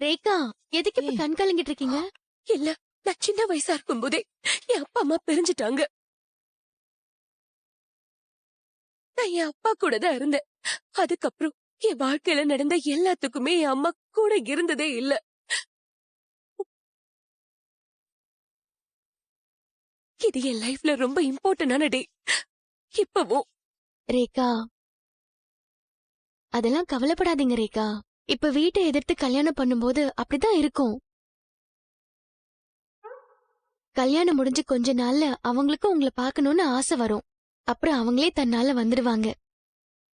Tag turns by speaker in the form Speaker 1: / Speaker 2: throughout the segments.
Speaker 1: ரேகா, எதுக்கு இப்ப கண் கலங்கிட்டு இருக்கீங்க?
Speaker 2: இல்ல, நான் சின்ன வயசா இருக்கும் போதே என் அப்பா அம்மா பிரிஞ்சுட்டாங்க. நான் என் அப்பா கூட தான் இருந்தேன். அதுக்கப்புறம் என் வாழ்க்கையில நடந்த எல்லாத்துக்குமே என் அம்மா கூட இருந்ததே இல்ல. இது என் லைஃப்ல ரொம்ப இம்பார்ட்டன்டான டே. இப்பவும்
Speaker 1: ரேகா, அதெல்லாம் கவலைப்படாதீங்க ரேகா. இப்ப வீட்டை எதிர்த்து கல்யாணம் பண்ணும்போது அப்படிதான் இருக்கும். கல்யாணம் முடிஞ்சு கொஞ்ச நாள்ல அவங்களுக்கும் உங்களை பார்க்கணும்னு ஆசை வரும். அப்புறம் அவங்களே தன்னால வந்துடுவாங்க.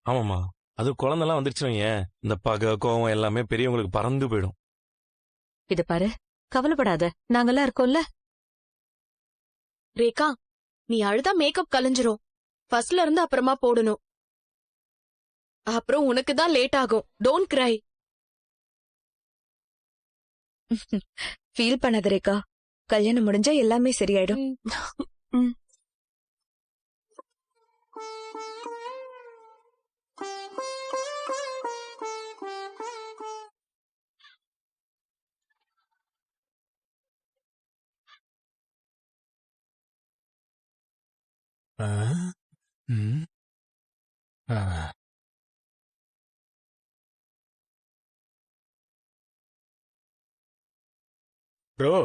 Speaker 3: ஆமாமா, அது குழந்தைலாம் வந்துருச்சுங்க. இந்த பகை கோவம் எல்லாமே பெரியவங்களுக்கு பறந்து போயிடும்.
Speaker 4: இத பாரு, கவலைப்படாத, நாங்கெல்லாம் இருக்கோம்ல.
Speaker 2: ரேகா, நீ அழுதா மேக்கப் கலைஞ்சிரும். ஃபர்ஸ்ட்ல இருந்து அப்புறமா போடணும். அப்புறம் உனக்கு தான் லேட் ஆகும். Don't cry.
Speaker 4: ஃபீல் பண்ணாத ரேகா, கல்யாணம் முடிஞ்சா எல்லாமே சரியாயிடும்.
Speaker 5: ப்ரோ,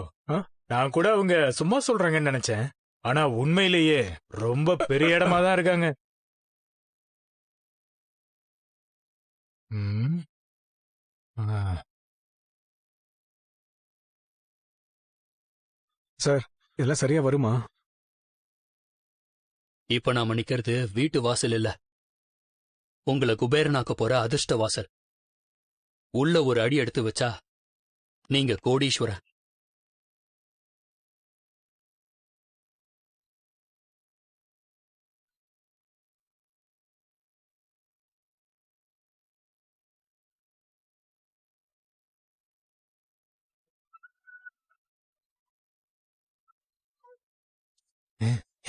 Speaker 5: நான் கூட அவங்க சும்மா சொல்றாங்கன்னு நினைச்சேன். ஆனா உண்மையிலேயே ரொம்ப பெரிய இடமா தான் இருக்காங்க. ம்.
Speaker 6: சார், இதெல்லாம் சரியா வருமா?
Speaker 7: இப்ப நாம நிக்கிறது வீட்டு வாசல் இல்ல, உங்களை குபேரனாக்க போற அதிர்ஷ்ட வாசல். உள்ள ஒரு அடி எடுத்து வச்சா நீங்க கோடீஸ்வரன்.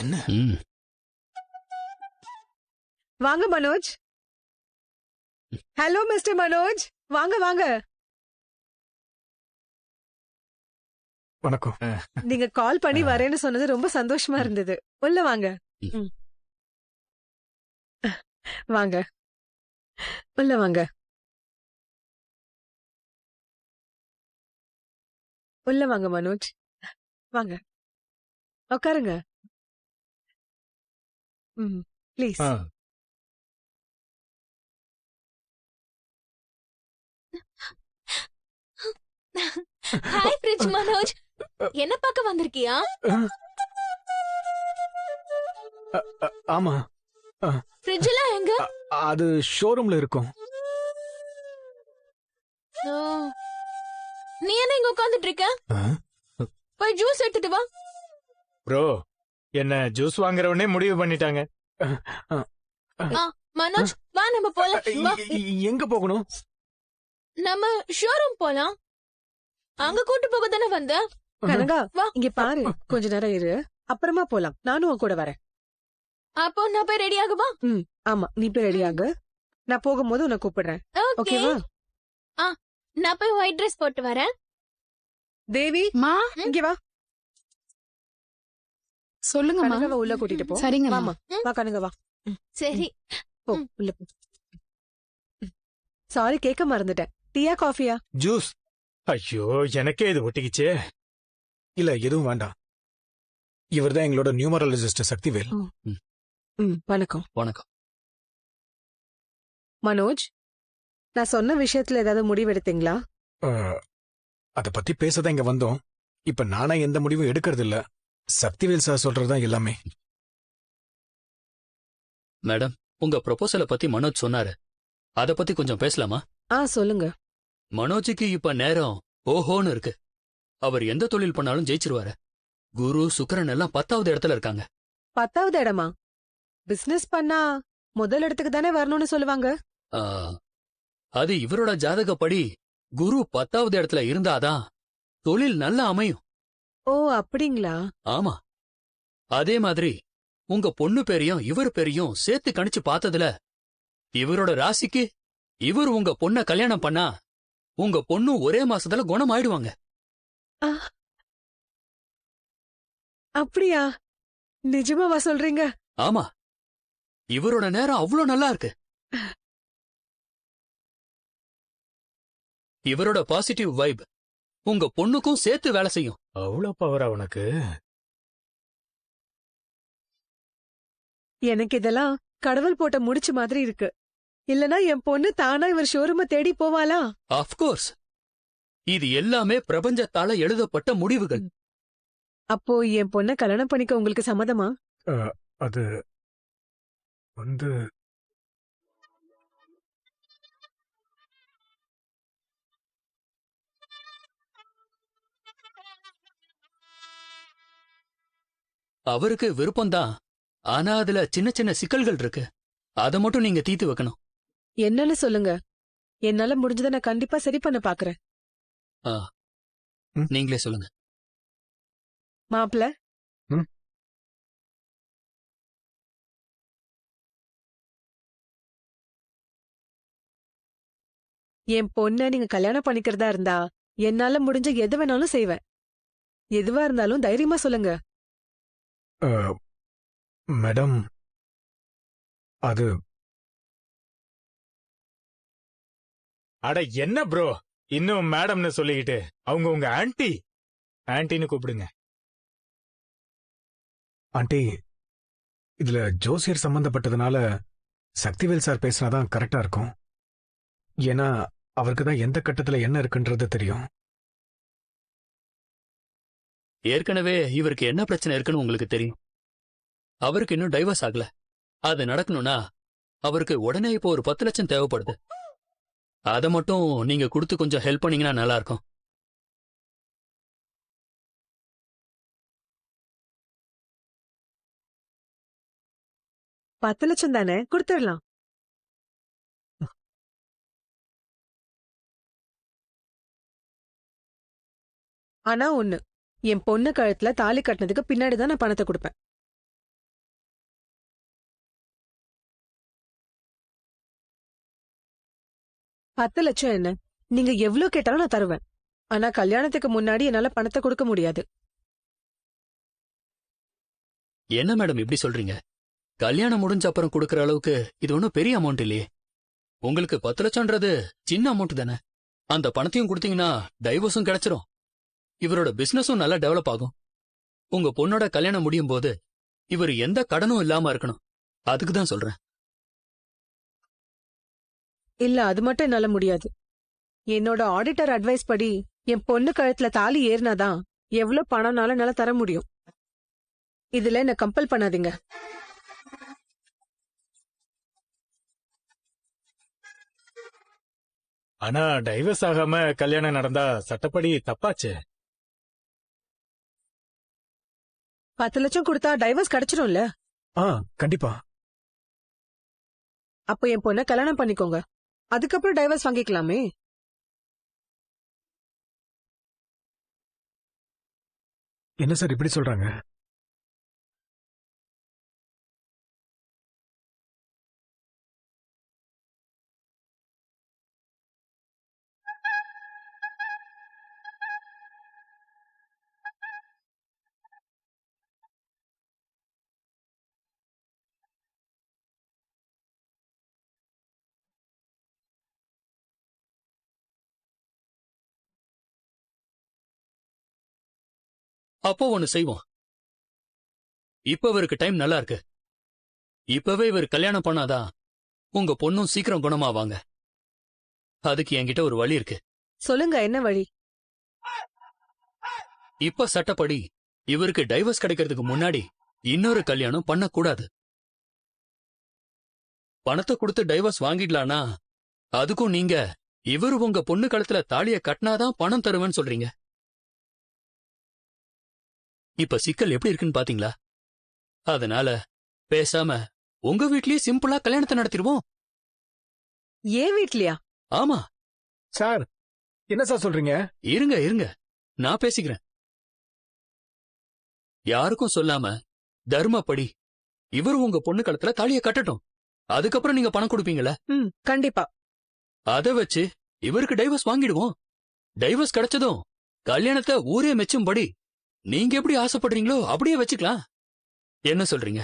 Speaker 3: என்ன?
Speaker 8: வாங்க மனோஜ். ஹலோ மிஸ்டர் மனோஜ், வாங்க வாங்க.
Speaker 6: வணக்கம்.
Speaker 8: நீங்க கால் பண்ணி வரேன்னு சொன்னது ரொம்ப சந்தோஷமா இருந்தது. உள்ள வாங்க. வாங்க, உள்ள வாங்க. உள்ள வாங்க மனோஜ், வாங்க உட்காருங்க. ப்ளீஸ்.
Speaker 1: ஹாய் ஃப்ரிட்ஜ் மனோஜ், என்ன பார்க்க வந்திருக்கியா?
Speaker 6: ஆமா.
Speaker 1: ஃப்ரிட்ஜ் எல்லாம் எங்க?
Speaker 6: அது ஷோரூம்ல இருக்கும்.
Speaker 1: நீ என்ன இங்க உட்கார்ந்துட்டு இருக்க? போய் ஜூஸ் எடுத்துட்டு வா.
Speaker 5: ப்ரோ, என்ன ஜூஸ் வாங்குறவனே முடிவு பண்ணிட்டாங்க.
Speaker 1: மனோஜ், வா நம்ம போலாம். வா.
Speaker 6: எங்க போகணும்?
Speaker 1: நம்ம ஷோரூம் போலாம். அங்க கூட்டு போக தானே வந்த.
Speaker 8: கனகா,
Speaker 1: வா.
Speaker 8: இங்க பாரு, கொஞ்ச நேரம் இரு, அப்புறமா போலாம். நானும் உன் கூட வரேன்.
Speaker 1: அப்போ நான் போய் ரெடி ஆகுவா?
Speaker 8: ஆமா, நீ போய் ரெடி ஆகு. நான் போகும்போது உன்னை கூப்பிடுறேன்.
Speaker 1: ஓகே.
Speaker 8: ஓகேவா?
Speaker 1: நான் போய் ஒயிட் ட்ரெஸ் போட்டு வரேன்.
Speaker 8: தேவி, இங்க வா.
Speaker 9: சொல்லுங்க
Speaker 8: கனகாவை உள்ள கூட்டிட்டு போ.
Speaker 9: சரிங்க
Speaker 8: வாமா, வா கனகா வா.
Speaker 1: சரி,
Speaker 8: போ உள்ள போ. சாரி, கேட்க மறந்துட்டேன். டீயா காஃபியா?
Speaker 5: ஜூஸ். ஐயோ, எனக்கே இது ஒட்டிக்கிச்சே.
Speaker 6: இல்ல, எதுவும் வேண்டாம். இவர்தான் எங்களோட நியூமராலஜிஸ்ட் சக்திவேல்.
Speaker 8: வணக்கம்.
Speaker 7: வணக்கம்.
Speaker 8: மனோஜ், நான் சொன்ன விஷயத்துல ஏதாவது முடிவெடுத்தீங்களா?
Speaker 6: அத பத்தி பேசதான் இங்க வந்தோம். இப்ப நானா எந்த முடிவும் எடுக்கிறது இல்ல. சக்திவேல் சார் சொல்றதுதான் எல்லாமே.
Speaker 7: மேடம், உங்க ப்ரொபோசலை பத்தி மனோஜ் சொன்னாரு. அத பத்தி கொஞ்சம் பேசலாமா?
Speaker 8: சொல்லுங்க.
Speaker 7: மனோஜுக்கு இப்ப நேரம் ஓஹோன்னு இருக்கு. அவர் எந்த தொழில் பண்ணாலும் ஜெயிச்சிருவாரு. குரு சுக்கிரன் எல்லாம் 10வது இடத்துல இருக்காங்க.
Speaker 8: 10வது இடமா? பிசினஸ் பண்ணா முதல் இடத்துக்கு தானே வரணும்னு சொல்லுவாங்க.
Speaker 7: அது இவரோட ஜாதகப்படி குரு 10வது இடத்துல இருந்தாதான் தொழில் நல்லா அமையும்.
Speaker 8: ஓ, அப்படிங்களா?
Speaker 7: ஆமா. அதே மாதிரி உங்க பொண்ணு பேரையும் இவர் பேரையும் சேர்த்து கணிச்சு பார்த்ததுல இவரோட ராசிக்கு இவர் உங்க பொண்ண கல்யாணம் பண்ணா உங்க பொண்ணு ஒரே மாசத்துல குணம் ஆயிடுவாங்க.
Speaker 8: அப்படியா? நிஜமாவா சொல்றீங்க?
Speaker 7: ஆமா, இவரோட நேரம் அவ்ளோ நல்லா இருக்கு. இவரோட பாசிட்டிவ் வைப் உங்க பொண்ணுக்கும் சேர்த்து வேலை செய்யும்.
Speaker 5: அவ்வளவு பவர் அவனுக்கு?
Speaker 8: எனக்கு இதெல்லாம் கடவுள் போட்ட முடிச்சு மாதிரி இருக்கு. இல்லனா என் பொண்ணு தானா இவர் ஷோரூம தேடி போவாளா?
Speaker 7: ஆஃப்கோர்ஸ், இது எல்லாமே பிரபஞ்சத்தால எழுதப்பட்ட முடிவுகள்.
Speaker 8: அப்போ என் பொண்ண கல்யாணம் பண்ணிக்க உங்களுக்கு சம்மதமா?
Speaker 5: அது வந்து
Speaker 7: அவருக்கு விருப்பம்தான், ஆனா அதுல சின்ன சின்ன சிக்கல்கள் இருக்கு. அத மட்டும் நீங்க தீர்த்து வைக்கணும்.
Speaker 8: என்னன்னு சொல்லுங்க. என்னால முடிஞ்சதை நான் கண்டிப்பா சரி பண்ண பாக்குறேன்.
Speaker 7: நீங்களே சொல்லுங்க.
Speaker 8: மாப்ள, என் பொண்ண நீங்க கல்யாணம் பண்ணிக்கிறதா இருந்தா என்னால முடிஞ்ச எது வேணாலும் செய்வேன். எதுவா இருந்தாலும் தைரியமா சொல்லுங்க.
Speaker 6: மேடம், அது
Speaker 5: அட என்ன ப்ரோ இன்னும் மேடம்னு சொல்லிக்கிட்டு? அவங்க உங்க ஆன்ட்டின்னு கூப்பிடுங்க.
Speaker 6: ஆண்டி, இதுல ஜோசியர் சம்பந்தப்பட்டதுனால சக்திவேல் சார் பேசினாதான் கரெக்டா இருக்கும். ஏன்னா அவருக்கு தான் எந்த கட்டத்துல என்ன இருக்குன்றது தெரியும்.
Speaker 7: ஏற்கனவே இவருக்கு என்ன பிரச்சனை இருக்குன்னு உங்களுக்கு தெரியும். அவருக்கு இன்னும் டைவர்ஸ் ஆகல. அது நடக்கணும்னா அவருக்கு உடனே இப்போ ஒரு 10 லட்சம் தேவைப்படுது. அத மட்டும் நீங்க கொடுத்து கொஞ்சம் ஹெல்ப் பண்ணீங்கன்னா நல்லா இருக்கும்.
Speaker 8: $10 லட்சம் தானே, கொடுத்துடலாம். ஆனா ஒண்ணு, என் பொண்ணு கழுத்துல தாலி கட்டினதுக்கு பின்னாடிதான் நான் பணத்தை கொடுப்பேன். $10 லட்சம் என்ன, நீங்க எவ்வளவு கேட்டாலும் நான் தருவேன். ஆனா கல்யாணத்துக்கு முன்னாடி என்னால பணத்தை கொடுக்க முடியாது.
Speaker 7: என்ன மேடம் இப்படி சொல்றீங்க? கல்யாணம் முடிஞ்ச அப்புறம் கொடுக்கற அளவுக்கு இது ஒன்றும் பெரிய அமௌண்ட் இல்லையே. உங்களுக்கு 10 லட்சம்ன்றது சின்ன அமௌண்ட் தானே. அந்த பணத்தையும் கொடுத்தீங்கன்னா டைவர்ஸும் கிடைச்சிரும், இவரோட பிசினஸும் நல்லா டெவலப் ஆகும். உங்க பொண்ணோட கல்யாணம் முடியும் போது இவர் எந்த கடனும் இல்லாம இருக்கணும். அதுக்கு தான் சொல்றேன்.
Speaker 8: இல்ல, அது மட்டும் என்னால முடியாது. என்னோட ஆடிட்டர் அட்வைஸ் படி என் பொண்ணு கழுத்துல தாலி ஏறினாதான் எவ்வளவு பணம்னால என்னால தர முடியும். இதுல என்ன கம்பல் பண்ணாதீங்க.
Speaker 5: ஆனா டைவர்ஸ் ஆகாம கல்யாணம் நடந்தா சட்டப்படி தப்பாச்சு.
Speaker 8: 10 லட்சம் கொடுத்தா டைவர்ஸ் கிடைச்சிரும்ல?
Speaker 6: கண்டிப்பா.
Speaker 8: அப்போ என் பொண்ண கல்யாணம் பண்ணிக்கோங்க, அதுக்கப்புறம் டைவர்ஸ் வாங்கிக்கலாமே.
Speaker 6: என்ன சார் இப்படி சொல்றாங்க?
Speaker 7: அப்போ ஒண்ணு செய்வோம். இப்ப இவருக்கு டைம் நல்லா இருக்கு. இப்பவே இவர் கல்யாணம் பண்ணாதான் உங்க பொண்ணும் சீக்கிரம் குணமாவாங்க. அதுக்கு என்கிட்ட ஒரு வழி இருக்கு.
Speaker 8: சொல்லுங்க, என்ன வழி?
Speaker 7: இப்ப சட்டப்படி இவருக்கு டைவர்ஸ் கிடைக்கிறதுக்கு முன்னாடி இன்னொரு கல்யாணம் பண்ணக்கூடாது. பணத்தை கொடுத்து டைவர்ஸ் வாங்கிடலானா அதுக்கும் நீங்க இவரு உங்க பொண்ணு கழுத்துல தாலிய கட்டினாதான் பணம் தருவேன்னு சொல்றீங்க. இப்ப சிக்கல் எப்படி இருக்குன்னு பாத்தீங்களா? அதனால பேசாம உங்க வீட்லயே சிம்பிளா கல்யாணத்தை நடத்திடுவோம்.
Speaker 8: ஏன் வீட்லயா?
Speaker 7: ஆமா
Speaker 6: சார், என்ன சார் சொல்றீங்க?
Speaker 7: இருங்க இருங்க, நான் பேசிக்கிறேன். யாருக்கும் சொல்லாம தர்மப்படி இவரு உங்க பொண்ணு கழுத்துல தாலிய கட்டட்டும். அதுக்கப்புறம் நீங்க பணம் கொடுப்பீங்களா?
Speaker 8: கண்டிப்பா.
Speaker 7: அத வச்சு இவருக்கு டைவர்ஸ் வாங்கிடுவோம். டைவர்ஸ் கிடைச்சதும் கல்யாணத்தை ஊரே மெச்சும்படி நீங்க எப்படி ஆசைப்படுறீங்களோ அப்படியே வச்சுக்கலாம். என்ன சொல்றீங்க?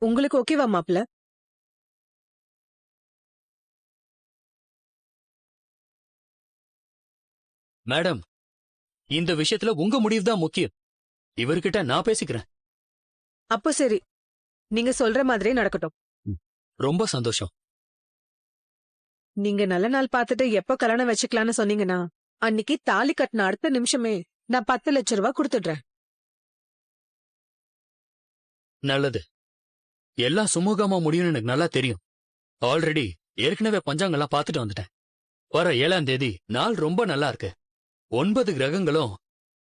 Speaker 8: உங்களுக்கு ஓகேவா மாப்ள?
Speaker 7: மேடம், இந்த விஷயத்துல உங்க முடிவு தான் முக்கியம். இவர்கிட்ட நான் பேசிக்கிறேன்.
Speaker 8: அப்போ சரி, நீங்க சொல்ற மாதிரியே நடக்கட்டும்.
Speaker 7: ரொம்ப சந்தோஷம்.
Speaker 8: நீங்க நல்ல நாள் பார்த்துட்டு எப்ப கல்யாணம் வச்சுக்கலாம்னு சொன்னீங்கன்னா அன்னைக்கு தாலி கட்டின அடுத்த நிமிஷமே நான் 10 லட்சம் ரூபாய் கொடுத்துடுறேன்.
Speaker 7: நல்லது. எல்லாம் சுமூகமா முடியும்னு எனக்கு நல்லா தெரியும். ஆல்ரெடி ஏற்கனவே பஞ்சாங்கெல்லாம் பார்த்துட்டு வந்துட்டேன். வர 7ஆம் தேதி நாள் ரொம்ப நல்லா இருக்கு. 9 கிரகங்களும்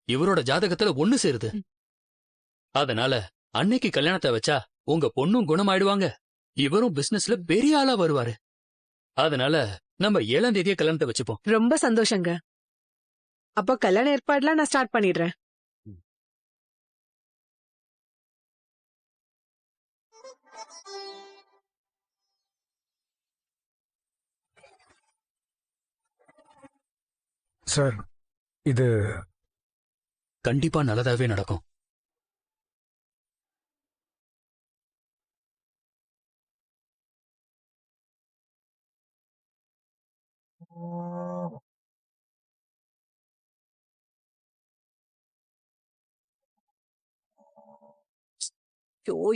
Speaker 7: இவரோட ஜாதகத்துல ஒண்ணு சேருது. அதனால அன்னைக்கு கல்யாணத்தை வச்சா உங்க பொண்ணும் குணமாயிடுவாங்க, இவரும் பிசினஸ்ல பெரிய ஆளா வருவாரு. அதனால நம்ம 7ஆம் தேதியே கல்யாணத்தை வச்சுப்போம்.
Speaker 8: ரொம்ப சந்தோஷங்க. அப்போ கல்யாண ஏற்பாடுலாம் நான் ஸ்டார்ட் பண்ணிடுறேன்.
Speaker 6: சார், இது
Speaker 7: கண்டிப்பா நல்லதாவே நடக்கும்.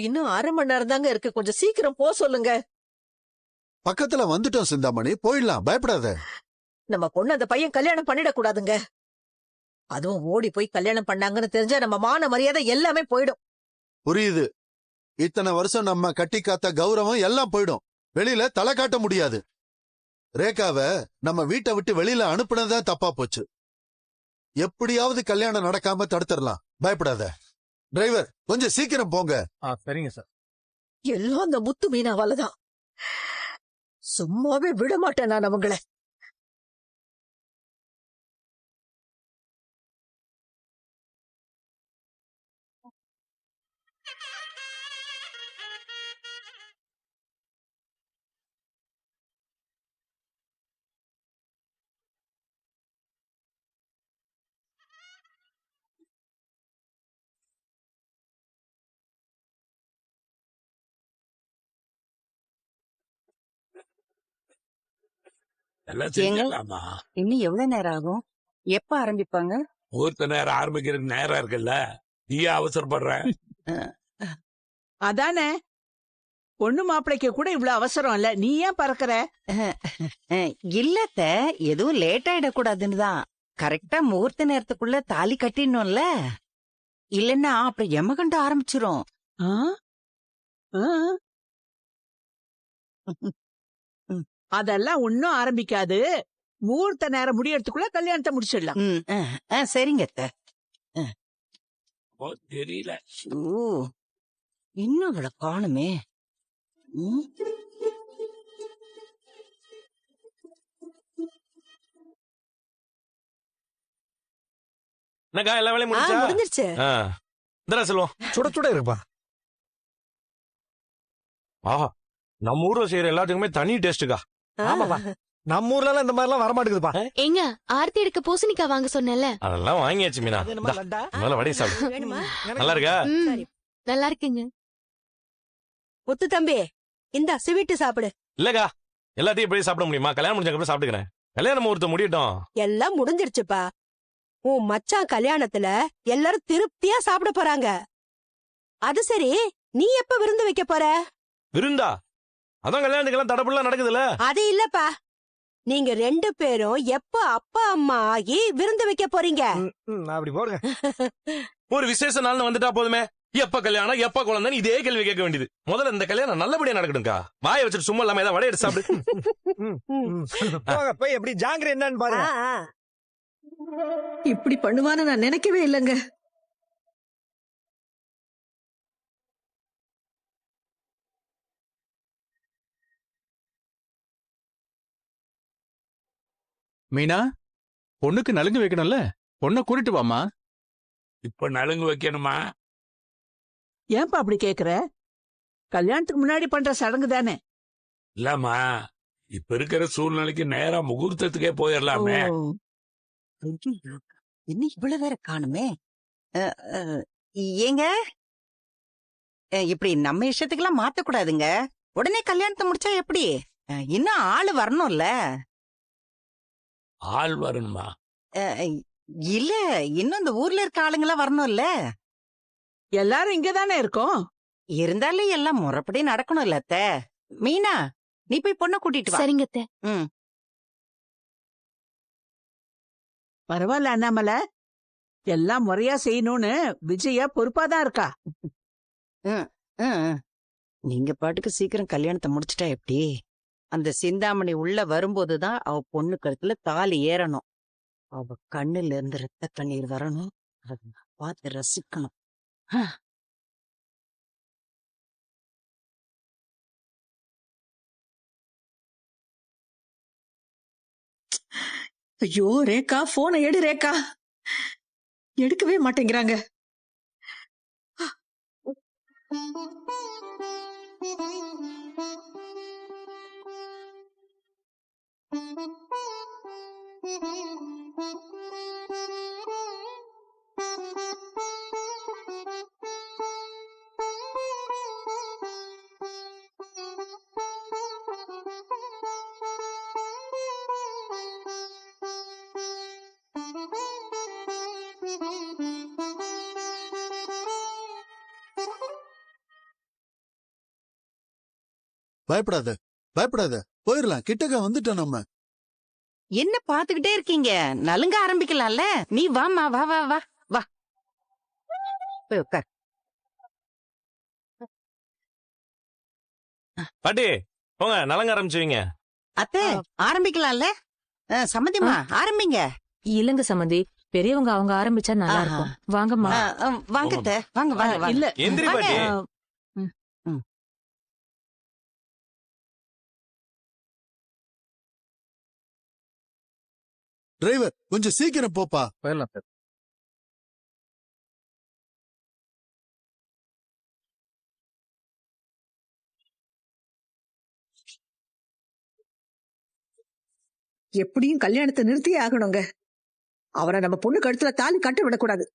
Speaker 9: இன்னும் 1/2 மணி நேரம் தாங்க இருக்கு. கொஞ்சம் சீக்கிரம் போ சொல்லுங்க.
Speaker 10: பக்கத்துல வந்துட்டோம் சிந்தாமணி, போயிடலாம், பயப்படாத.
Speaker 9: நம்ம பொண்ணு அந்த பையன் கல்யாணம் பண்ணிடக்கூடாதுங்க. அதுவும் ஓடி போய் கல்யாணம் பண்ணாங்கன்னு தெரிஞ்சா நம்ம மான மரியாதை எல்லாமே போயிடும்.
Speaker 10: புரியுது. இத்தனை வருஷம் நம்ம கட்டி காத்த கௌரவம் எல்லாம் போயிடும். வெளியில தலை காட்ட முடியாது. ரேகாவை நம்ம வீட்டை விட்டு வெளியில அனுப்புனதான் தப்பா போச்சு. எப்படியாவது கல்யாணம் நடக்காம தடுத்துடலாம், பயப்படாத. டிரைவர், கொஞ்சம் சீக்கிரம் போங்க.
Speaker 6: சரிங்க சார்.
Speaker 9: எல்லாம் அந்த முத்து மீனாவாலதான். சும்மாவே விட மாட்டேன் நான் அவங்கள.
Speaker 11: இன்னும் எவ்வளவு நேரம் ஆகும்? எப்ப ஆரம்பிப்பாங்க?
Speaker 12: முகூர்த்த நேரம் ஆரம்பிக்கிறதுக்கு நேரம் இருக்குல்ல, நீயே அவசரப்படுற.
Speaker 11: அதானே, பொண்ணு மாப்பிளைக்கு கூட இவ்வளவு அவசரம் இல்ல, நீ ஏன் பறக்குற? இல்லத்த, எதுவும் லேட் ஆயிடக்கூடாதுன்னு தான். கரெக்டா முகூர்த்த நேரத்துக்குள்ள தாலி கட்டிடணும்ல, இல்லன்னா அப்புறம் எமகண்ட ஆரம்பிச்சிரும். அதெல்லாம் ஒன்னும் ஆரம்பிக்காது. முகூர்த்த நேரம் முடியறதுக்குள்ள கல்யாணத்தை முடிச்சிடலாம். சரிங்க அத்தை.
Speaker 12: தெரியல,
Speaker 11: இன்னும் அவளை காணுமே.
Speaker 3: என்னக்கா எல்லா வேலையும் முடிஞ்சா?
Speaker 9: முடிஞ்சிருச்சு.
Speaker 3: இந்தா செல்வம்,
Speaker 6: சுட சுட இருப்பா.
Speaker 3: ஆஹா, நம்ம ஊர்ல செய்யற எல்லாத்துக்குமே தனி டேஸ்டுக்கா.
Speaker 6: ஆமாப்பா, நம்ம ஊர்ல இந்த மாதிரி எல்லாம் வரமாட்டேங்குதுப்பா.
Speaker 1: எங்க ஆர்த்தி எடுக்க பூசணிக்காய் வாங்க சொன்னல,
Speaker 3: அதெல்லாம் வாங்கியாச்சு மீனா. முதல்ல வடையை சாப்பிடு. நல்லா இருக்கா?
Speaker 1: நல்லா இருக்குங்க.
Speaker 9: முத்து தம்பி, இந்த ஸ்வீட்டு சாப்பிடு.
Speaker 3: இல்லக்கா, எல்லாத்தையும் இப்படி சாப்பிட முடியுமா? கல்யாணம் முடிஞ்ச அப்புறம் சாப்பிட்டுக்கிறேன். கல்யாண முகூர்த்தம் முடியட்டும்.
Speaker 9: எல்லாம் முடிஞ்சிருச்சுப்பா. உன் மச்சான் கல்யாணத்துல எல்லாரும் திருப்தியா சாப்பிட போறாங்க. அது சரி, நீ எப்ப விருந்து வைக்க போற?
Speaker 3: விருந்தா? அதான் கல்யாணத்துக்கெல்லாம் தடப்புலாம் நடக்குதுல்ல.
Speaker 9: அது இல்லப்பா, நீங்க 2 பேரும் எப்ப அப்பா அம்மா ஆகி விருந்து வைக்க போறீங்க?
Speaker 6: அப்படி போடுங்க.
Speaker 3: ஒரு விசேஷ நாள்னு வந்துட்டா போதுமே, எப்ப கல்யாணம் எப்ப குழந்தைன்னு இதே கேள்வி கேட்க வேண்டியது. முதல்ல இந்த கல்யாணம் நல்லபடியா நடக்கணும்க்கா. வாயை வச்சுட்டு சும்மா இல்லாம ஏதாவது வடை எடுத்து சாப்பிடு.
Speaker 6: போய் எப்படி ஜாங்கிரி என்னன்னு பாருங்க.
Speaker 9: இப்படி பண்ணுவான்னு நான் நினைக்கவே இல்லைங்க.
Speaker 13: மீனா, பொண்ணுக்கு நலுங்கு வைக்கணும்ல, பொண்ணை கூட்டிட்டு வாமா.
Speaker 12: இப்ப நலுங்கு வைக்கணுமா?
Speaker 11: ஏன்பா அப்படி கேக்குற? கல்யாணத்துக்கு முன்னாடி பண்ற சடங்கு தானே.
Speaker 12: இல்லம்மா, இப்ப இருக்கிற சூழ்நிலைக்கு நேரா முகூர்த்தத்துக்கே போயிடலாமே.
Speaker 11: இன்னும் இவ்வளவு வேற காணுமே. ஏங்க, இப்படி நம்ம இஷ்டத்துக்கெல்லாம் மாத்த கூடாதுங்க. உடனே கல்யாணத்தை முடிச்சா எப்படி? இன்னும் ஆளு வரணும்ல.
Speaker 12: ஆள் வரணுமா?
Speaker 11: இல்ல, இன்னும் இந்த ஊர்ல இருக்க ஆளுங்கெல்லாம் வரணும்ல. எல்லாரும் இங்கதானே இருக்கோம். இருந்தாலும் எல்லாம் முறைப்படி நடக்கணும் இல்ல அத்தை. மீனா, நீ போய் பொண்ணை கூட்டிட்டு வா.
Speaker 1: சரிங்க அத்தை.
Speaker 11: பரவாயில்ல அண்ணாமலை, எல்லாம் முறையா செய்யணும்னு விஜயா பொறுப்பாதான் இருக்கா. நீங்க பாட்டுக்கு சீக்கிரம் கல்யாணத்தை முடிச்சிட்டா எப்படி? அந்த சிந்தாமணி உள்ள வரும்போதுதான் அவ பொண்ணு கழுத்துல தாலி ஏறணும். அவ கண்ணுல இருந்து ரத்த கண்ணீர் வரணும். அதை நான் பார்த்து ரசிக்கணும்.
Speaker 13: ஐயோ ரேகா, போனை எடு ரேகா. எடுக்கவே மாட்டேங்கிறாங்க.
Speaker 10: பயப்படாத பயப்படாத, போயிடலாம். கிட்டக்க வந்துட்டோம் நம்ம.
Speaker 11: என்ன பாத்துக்கிட்டே இருக்கீங்க? நலுங்க ஆரம்பிக்கலாம்ல. நீ வாமா, வா வா வா வா, போய் உட்கார்.
Speaker 3: பாட்டி போங்க, நலங்க ஆரம்பிச்சுவீங்க.
Speaker 11: அத்தை, ஆரம்பிக்கலாம்ல. சம்மதிமா, ஆரம்பிங்க.
Speaker 4: இல்லங்க சம்மந்தி, பெரியவங்க அவங்க ஆரம்பிச்சா நல்லா இருக்கும். வாங்கம்மா.
Speaker 11: வாங்க அத்தை, வாங்க வாங்க வாங்க. இல்ல,
Speaker 3: எந்திரி பாட்டி.
Speaker 10: டிரைவர், கொஞ்சம் சீக்கிரம் போப்பா.
Speaker 5: போயிடலாம் சார்.
Speaker 13: எப்படியும் கல்யாணத்தை நிறுத்தியே ஆகணுங்க. அவரை நம்ம பொண்ணு கழுத்துல தாலி கட்ட விடக்கூடாது.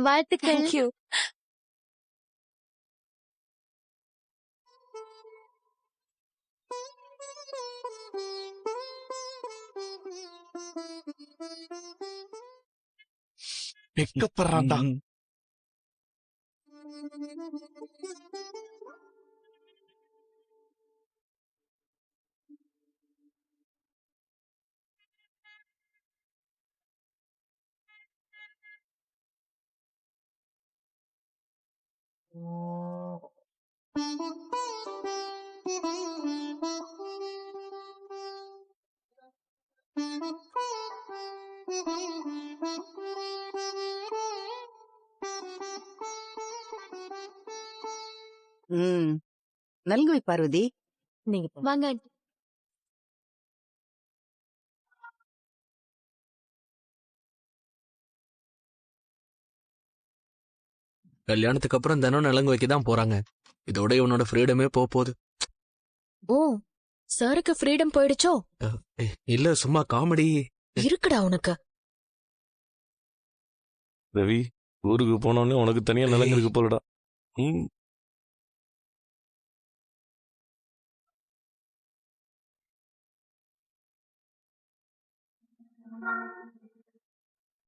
Speaker 1: வாழ்த்துக்கள்.
Speaker 2: தேங்க்யூ.
Speaker 12: வெக்கப்படுறான்டா.
Speaker 11: நலுங்கு வை பார்வதி.
Speaker 4: நீங்க போங்க.
Speaker 1: வாங்க ஆண்டி.
Speaker 14: கல்யாணத்துக்கு அப்புறம் தினம் நலங்கு வைக்க தான் போறாங்க. இதோட இவனோட ஃப்ரீடமே போகுது.
Speaker 1: ஓ, சாருக்கு ஃப்ரீடம் போயிடுச்சோ?
Speaker 14: இல்ல, சும்மா காமெடி.
Speaker 1: இருக்குடா உனக்கு.
Speaker 3: ரவி, ஊருக்கு போனோடனே உனக்கு தனியா நலங்கு இருக்கு போலடா.